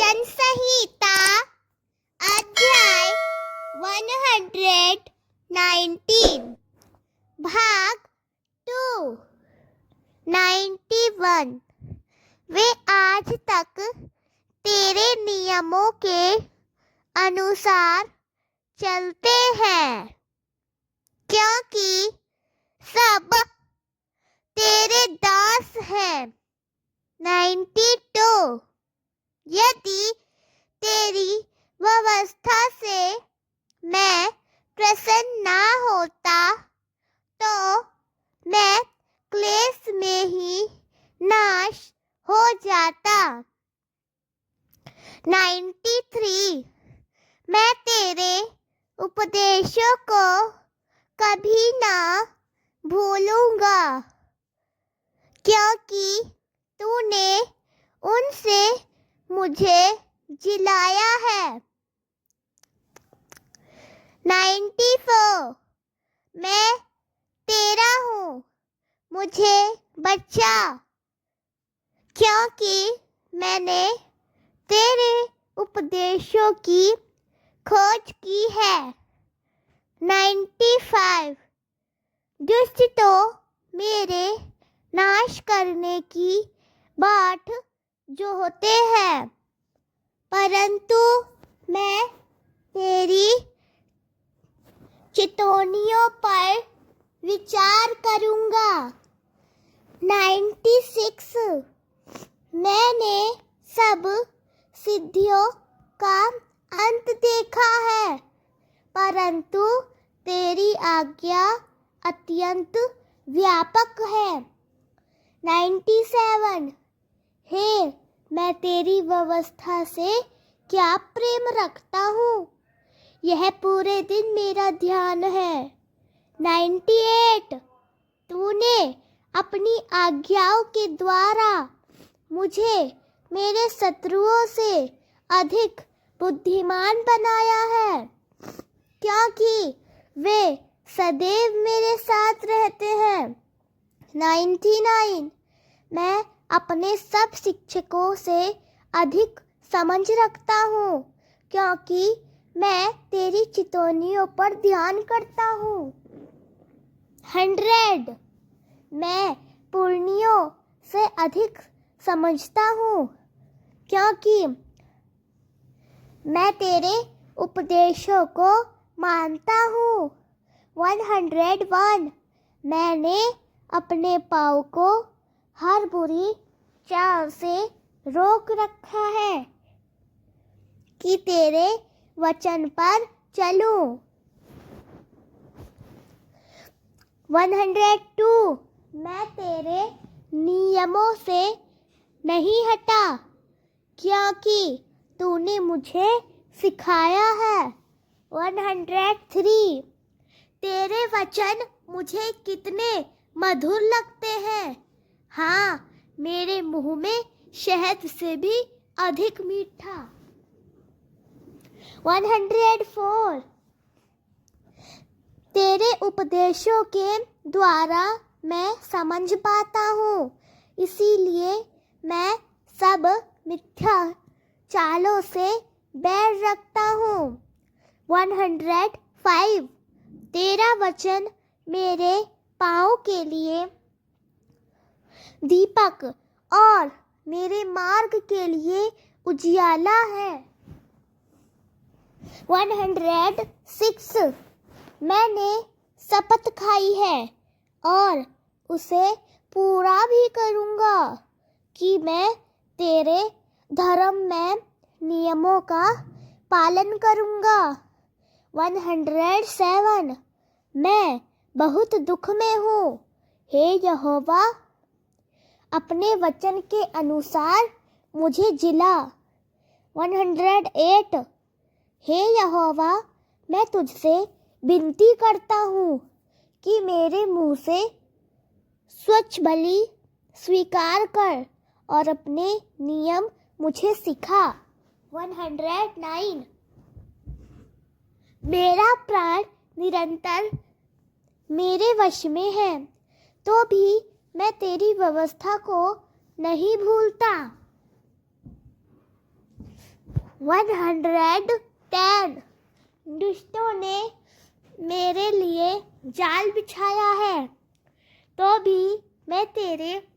वचन संहिता अध्याय 119 भाग 2 91। वे आज तक तेरे नियमों के अनुसार चलते हैं, क्योंकि सब तेरे दास हैं। 92। यदि तेरी व्यवस्था से मैं प्रसन्न ना होता तो मैं क्लेश में ही नाश हो जाता। 93। मैं तेरे उपदेशों को कभी ना भूलूंगा, क्योंकि तूने उनसे मुझे जिलाया है। 94। मैं तेरा हूँ, मुझे बचा, क्योंकि मैंने तेरे उपदेशों की खोज की है। 95। दुष्ट तो मेरे नाश करने की बाट जोहते हैं, परंतु मैं तेरी चितौनियों पर विचार करूंगा। 96। मैंने सब सिद्धियों का अंत देखा है, परंतु तेरी आज्ञा अत्यंत व्यापक है। 97। हे, मैं तेरी व्यवस्था से क्या प्रेम रखता हूँ, यह पूरे दिन मेरा ध्यान है। 98। तूने अपनी आज्ञाओं के द्वारा मुझे मेरे शत्रुओं से अधिक बुद्धिमान बनाया है, क्योंकि वे सदैव मेरे साथ रहते हैं। 99। मैं अपने सब शिक्षकों से अधिक समझ रखता हूँ, क्योंकि मैं तेरी चितौनियों पर ध्यान करता हूँ। 100। मैं पुरनियों से अधिक समझता हूँ, क्योंकि मैं तेरे उपदेशों को मानता हूँ। 101। मैंने अपने पाँव को हर बुरी चाल से रोक रखा है कि तेरे वचन पर चलूं। 102। मैं तेरे नियमों से नहीं हटा, क्योंकि तूने मुझे सिखाया है। 103। तेरे वचन मुझे कितने मधुर लगते हैं, हाँ, मेरे मुंह में शहद से भी अधिक मीठा। 104। तेरे उपदेशों के द्वारा मैं समझ पाता हूँ, इसीलिए मैं सब मिथ्या चालों से बैर रखता हूँ। 105। तेरा वचन मेरे पाँव के लिए दीपक और मेरे मार्ग के लिए उजियाला है। 106। मैंने शपथ खाई है और उसे पूरा भी करूँगा कि मैं तेरे धर्म में नियमों का पालन करूँगा। 107। मैं बहुत दुख में हूँ, हे यहोवा, अपने वचन के अनुसार मुझे जिला। 108। हे यहोवा, मैं तुझसे विनती करता हूँ कि मेरे मुंह से स्वच्छ बलि स्वीकार कर और अपने नियम मुझे सिखा। 109। मेरा प्राण निरंतर मेरे वश में है, तो भी मैं तेरी व्यवस्था को नहीं भूलता। 110 दुष्टों ने मेरे लिए जाल बिछाया है, तो भी मैं तेरे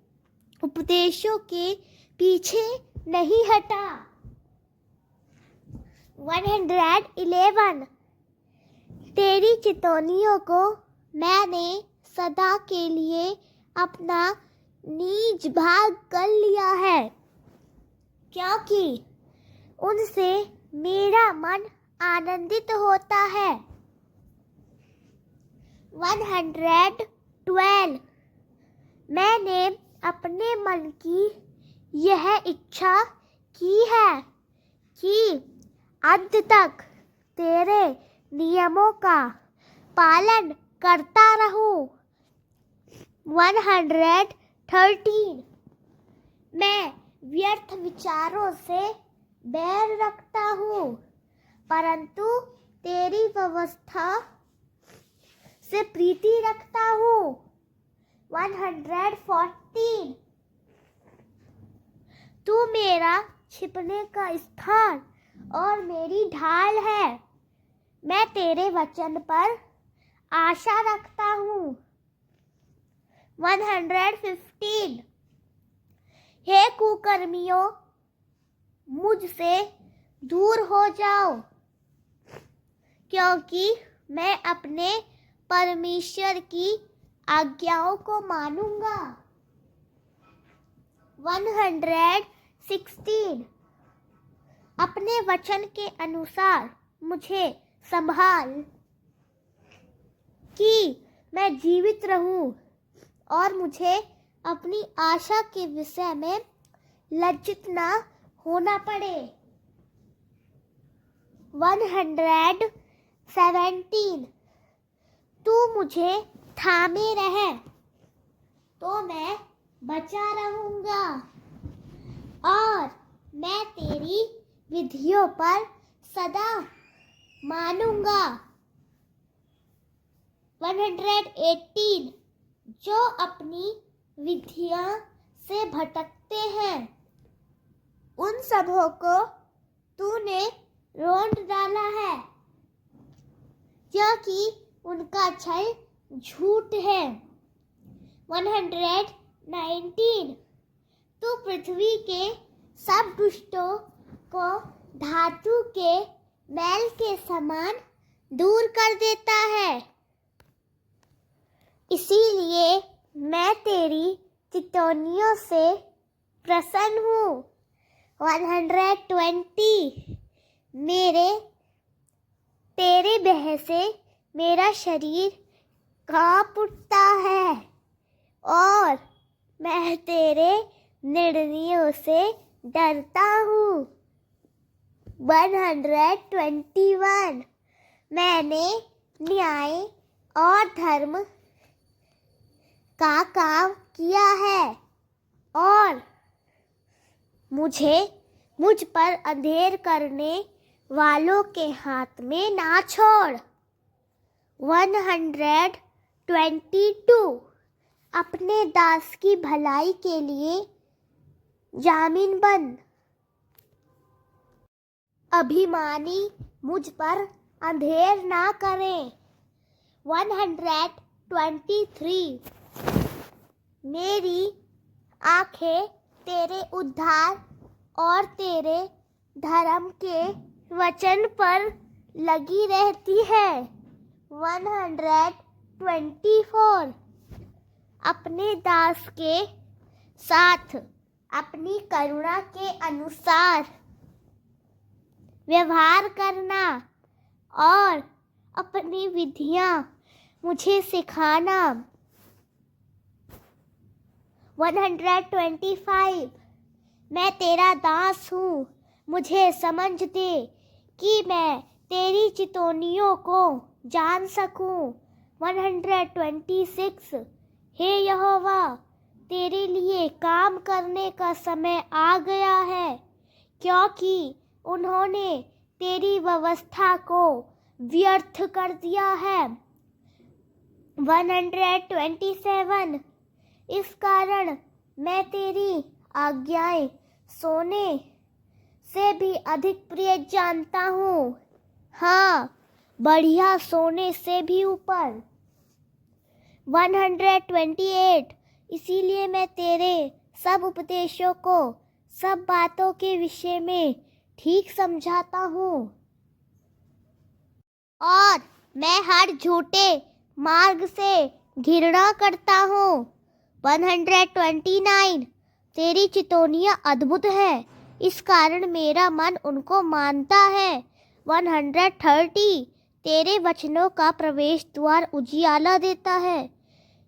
उपदेशों के पीछे नहीं हटा। 111 तेरी चितौनियों को मैंने सदा के लिए अपना नीज भाग कर लिया है, क्योंकि उनसे मेरा मन आनंदित होता है। 112 मैंने अपने मन की यह इच्छा की है कि अंत तक तेरे नियमों का पालन करता रहूं। 113 मैं व्यर्थ विचारों से बैर रखता हूँ, परंतु तेरी व्यवस्था से प्रीति रखता हूँ। 114 तू मेरा छिपने का स्थान और मेरी ढाल है, मैं तेरे वचन पर आशा रखता हूँ। 115 हे कुकर्मियों, मुझसे दूर हो जाओ, क्योंकि मैं अपने परमेश्वर की आज्ञाओं को मानूंगा। 116 अपने वचन के अनुसार मुझे संभाल कि मैं जीवित रहूं और मुझे अपनी आशा के विषय में लज्जित ना होना पड़े। 117 तू मुझे थामे रहे तो मैं बचा रहूंगा और मैं तेरी विधियों पर सदा मानूंगा। 118 जो अपनी विधियां से भटकते हैं, उन सबों को तूने रोंद डाला है, क्योंकि उनका छल झूठ है। 119 तू पृथ्वी के सब दुष्टों को धातु के मैल के समान दूर कर देता है, इसीलिए मैं तेरी चितौनियों से प्रसन्न हूँ। 120 तेरे भय से मेरा शरीर कांप उठता है और मैं तेरे निर्णयों से डरता हूँ। 121 मैंने न्याय और धर्म का काम किया है और मुझ पर अंधेर करने वालों के हाथ में ना छोड़। 122 अपने दास की भलाई के लिए जामीन बन, अभिमानी मुझ पर अंधेर ना करें। 123 मेरी आंखें तेरे उद्धार और तेरे धर्म के वचन पर लगी रहती है। 124 अपने दास के साथ अपनी करुणा के अनुसार व्यवहार करना और अपनी विधियां मुझे सिखाना। 125 मैं तेरा दास हूँ, मुझे समझ दे कि मैं तेरी चितौनियों को जान सकूं। 126 हे यहोवा, तेरे लिए काम करने का समय आ गया है, क्योंकि उन्होंने तेरी व्यवस्था को व्यर्थ कर दिया है। 127 इस कारण मैं तेरी आज्ञाएं से भी अधिक प्रिय जानता हूँ। हाँ, बढ़िया सोने से भी ऊपर। 128। इसीलिए मैं तेरे सब उपदेशों को सब बातों के विषय में ठीक समझाता हूँ और मैं हर झूठे मार्ग से घृणा करता हूँ। 129। तेरी चितौनियाँ अद्भुत है, इस कारण मेरा मन उनको मानता है। 130। तेरे वचनों का प्रवेश द्वार उजियाला देता है,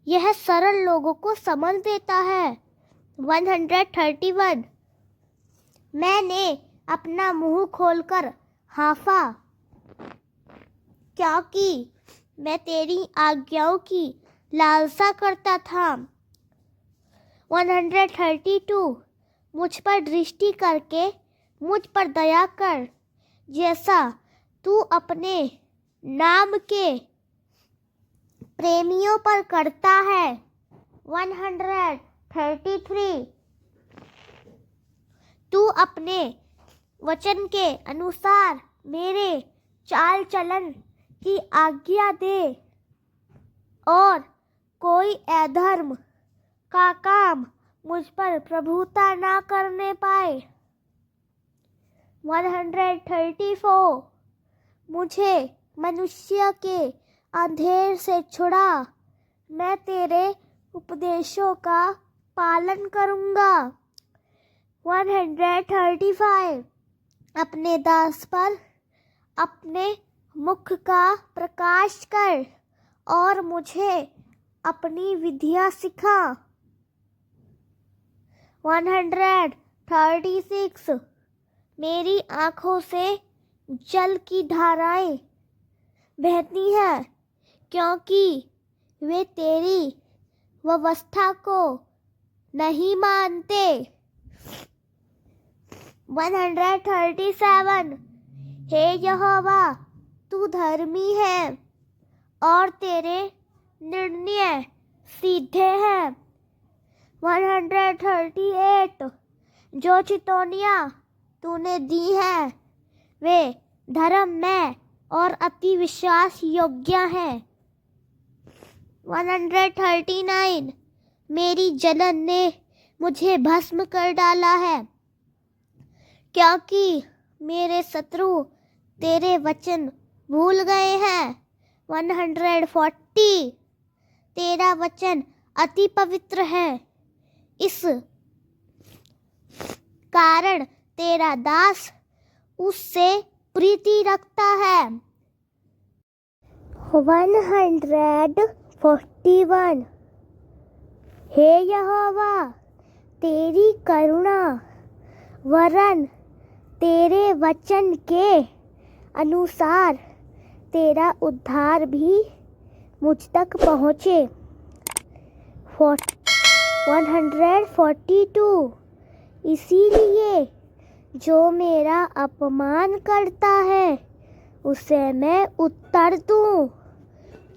यह सरल लोगों को समझ देता है। 131। मैंने अपना मुंह खोलकर हांफा, क्योंकि मैं तेरी आज्ञाओं की लालसा करता था। 132। मुझ पर दृष्टि करके मुझ पर दया कर, जैसा तू अपने नाम के प्रेमियों पर करता है। 133। तू अपने वचन के अनुसार मेरे चाल चलन की आज्ञा दे और कोई अधर्म का काम मुझ पर प्रभुता ना करने पाए। 134। मुझे मनुष्य के अंधेर से छुड़ा, मैं तेरे उपदेशों का पालन करूँगा। 135। अपने दास पर अपने मुख का प्रकाश कर और मुझे अपनी विधियाँ सिखा। 136। मेरी आँखों से जल की धाराएं बहती हैं, क्योंकि वे तेरी व्यवस्था को नहीं मानते। 137। हे यहोवा, तू धर्मी है और तेरे निर्णय सीधे हैं। 138। जो चितौनियाँ तूने दी है वे धर्ममय और अति विश्वास योग्य हैं। 139। मेरी जलन ने मुझे भस्म कर डाला है, क्योंकि मेरे शत्रु तेरे वचन भूल गए हैं। 140। तेरा वचन अति पवित्र है, इस कारण तेरा दास उससे प्रीति रखता है। 141। हे यहोवा, तेरी करुणा वरन तेरे वचन के अनुसार तेरा उद्धार भी मुझ तक पहुँचे। 142। इसीलिए जो मेरा अपमान करता है उसे मैं उत्तर दूं,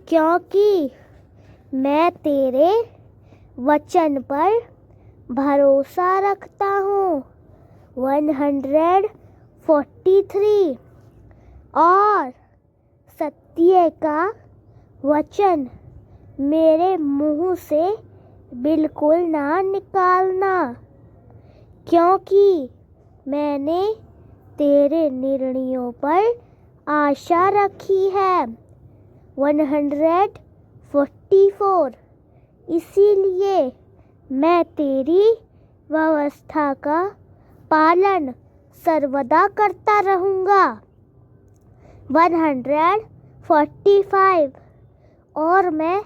क्योंकि मैं तेरे वचन पर भरोसा रखता हूँ। 143। और सत्य का वचन मेरे मुंह से बिल्कुल ना निकालना, क्योंकि मैंने तेरे निर्णयों पर आशा रखी है। 144। इसीलिए मैं तेरी व्यवस्था का पालन सर्वदा करता रहूँगा। 145। और मैं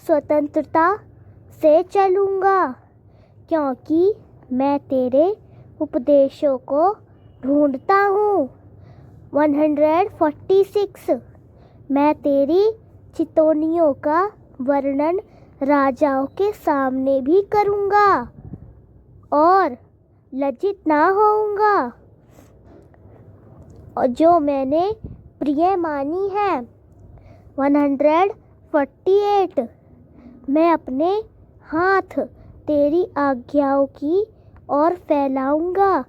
स्वतंत्रता से चलूँगा, क्योंकि मैं तेरे उपदेशों को ढूंढता हूँ। 146। मैं तेरी चितौनियों का वर्णन राजाओं के सामने भी करूँगा और लज्जित ना होऊंगा, और जो मैंने प्रिय मानी है। 148। मैं अपने हाथ तेरी आज्ञाओं की ओर फैलाऊंगा,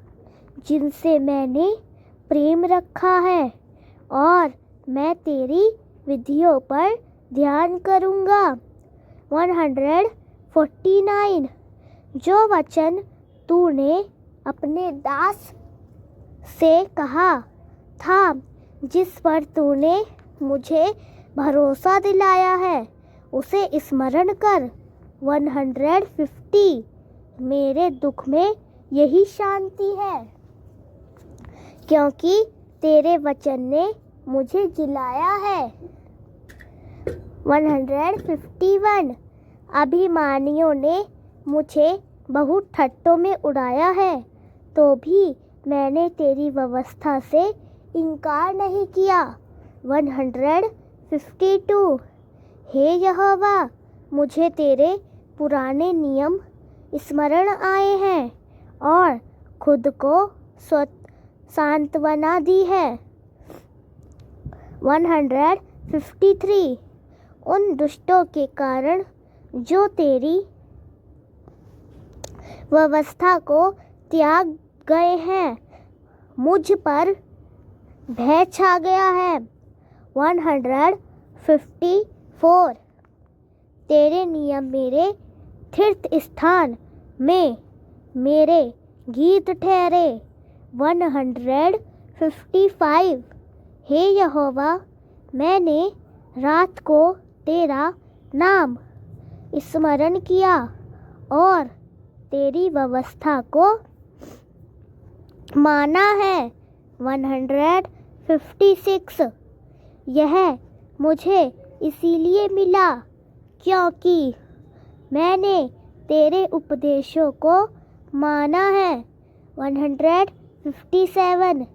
जिनसे मैंने प्रेम रखा है, और मैं तेरी विधियों पर ध्यान करूँगा। 149 जो वचन तूने अपने दास से कहा था, जिस पर तूने मुझे भरोसा दिलाया है, उसे स्मरण कर। 150 मेरे दुख में यही शांति है, क्योंकि तेरे वचन ने मुझे जिलाया है। 151 अभिमानियों ने मुझे बहुत ठट्टों में उड़ाया है, तो भी मैंने तेरी व्यवस्था से इनकार नहीं किया। 152 हे यहोवा, मुझे तेरे पुराने नियम स्मरण आए हैं और खुद को सांत्वना दी है। 153 उन दुष्टों के कारण जो तेरी व्यवस्था को त्याग गए हैं, मुझ पर भय छा गया है। 154 तेरे नियम मेरे तीर्थ स्थान में मेरे गीत ठहरे। 155 हे यहोवा, मैंने रात को तेरा नाम स्मरण किया और तेरी व्यवस्था को माना है। 156 यह मुझे इसीलिए मिला क्योंकि मैंने तेरे उपदेशों को माना है। 157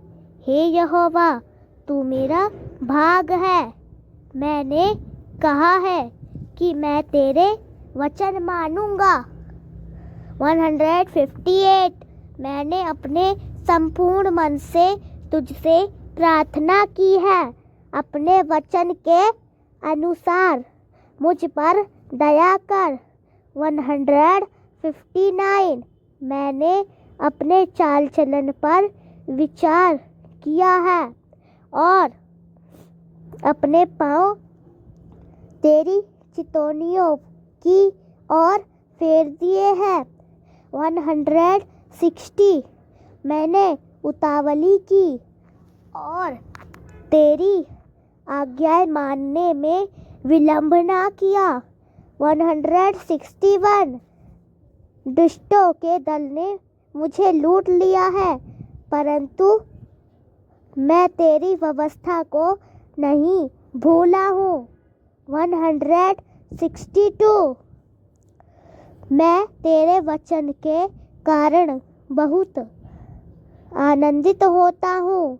हे यहोवा, तू मेरा भाग है। मैंने कहा है कि मैं तेरे वचन मानूंगा। 158 मैंने अपने संपूर्ण मन से तुझसे प्रार्थना की है। अपने वचन के अनुसार मुझ पर दया कर। 159 मैंने अपने चाल चलन पर विचार किया है और अपने पाँव तेरी चितौनियों की ओर फेर दिए हैं। 160 मैंने उतावली की और तेरी आज्ञाएं मानने में विलंब ना किया। 161 दुष्टों के दल ने मुझे लूट लिया है, परंतु मैं तेरी व्यवस्था को नहीं भूला हूँ। 162 मैं तेरे वचन के कारण बहुत आनंदित होता हूँ,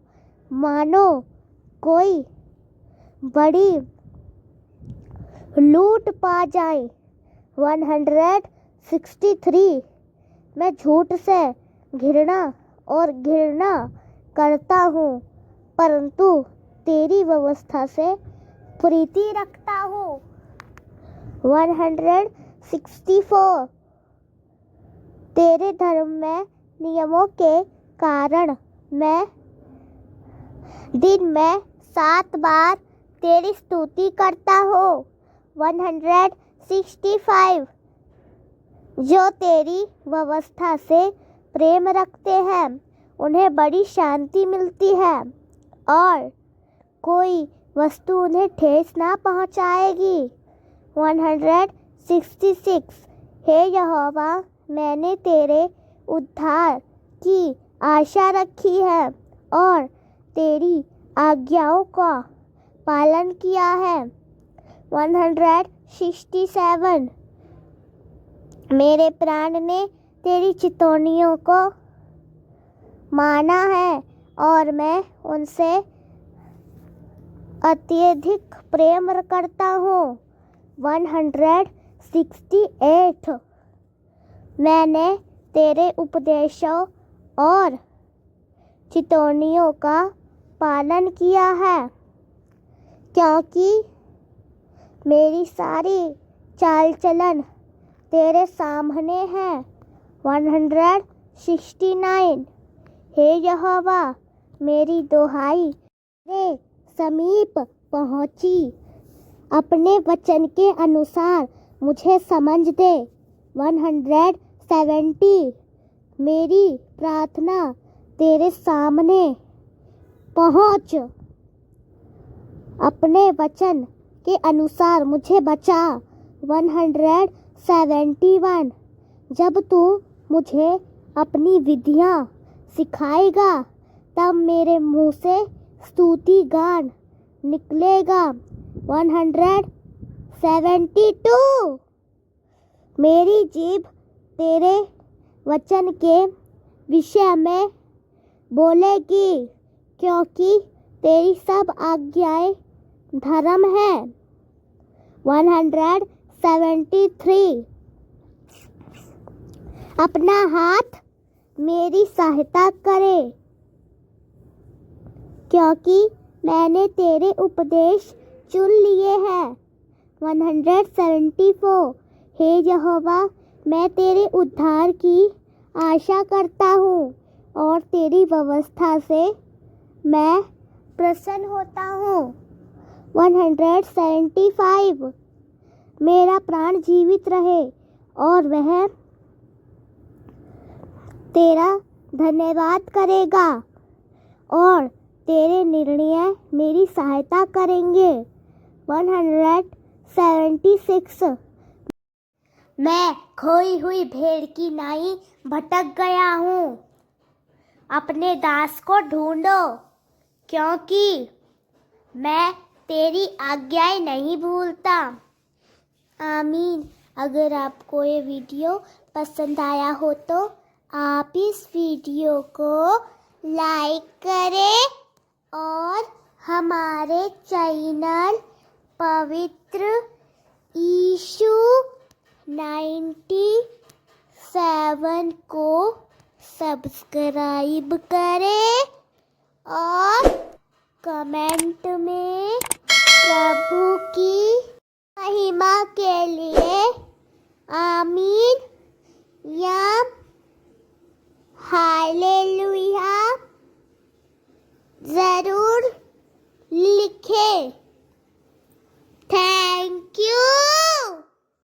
मानो कोई बड़ी लूट पा जाए। 163 मैं झूठ से घृणा करता हूँ, परंतु तेरी व्यवस्था से प्रीति रखता हूँ। 164 तेरे धर्म में नियमों के कारण मैं दिन में 7 बार तेरी स्तुति करता हूँ। 165 जो तेरी व्यवस्था से प्रेम रखते हैं उन्हें बड़ी शांति मिलती है और कोई वस्तु उन्हें ठेस ना पहुँचाएगी। 166 हे यहोवा, मैंने तेरे उद्धार की आशा रखी है और तेरी आज्ञाओं का पालन किया है। 167 मेरे प्राण ने तेरी चितौनियों को माना है और मैं उनसे अत्यधिक प्रेम करता हूँ। 168 मैंने तेरे उपदेशों और चितौनियों का पालन किया है, क्योंकि मेरी सारी चाल चलन तेरे सामने है। 169 हे यहोवा, मेरी दुहाई तेरे समीप पहुंची, अपने वचन के अनुसार मुझे समझ दे। 170 मेरी प्रार्थना तेरे सामने पहुंच, अपने वचन के अनुसार मुझे बचा। 171 जब तू मुझे अपनी विधियां सिखाएगा तब मेरे मुंह से स्तुति गान निकलेगा। 172 मेरी जीभ तेरे वचन के विषय में बोलेगी, क्योंकि तेरी सब आज्ञाएं धर्म है। 173 अपना हाथ मेरी सहायता करे, क्योंकि मैंने तेरे उपदेश चुन लिए हैं। 174 हे यहोवा, मैं तेरे उद्धार की आशा करता हूँ और तेरी व्यवस्था से मैं प्रसन्न होता हूँ। 175 मेरा प्राण जीवित रहे और वह तेरा धन्यवाद करेगा और तेरे निर्णय मेरी सहायता करेंगे। 176 मैं खोई हुई भेड़ की नाई भटक गया हूँ, अपने दास को ढूंढो, क्योंकि मैं तेरी आज्ञाएं नहीं भूलता। आमीन। अगर आपको ये वीडियो पसंद आया हो तो आप इस वीडियो को लाइक करें और हमारे चैनल पवित्र यीशु 97 को सब्सक्राइब करें और कमेंट में प्रभु की महिमा के लिए आमीन या हालेलुया जरूर लिखें। Thank you.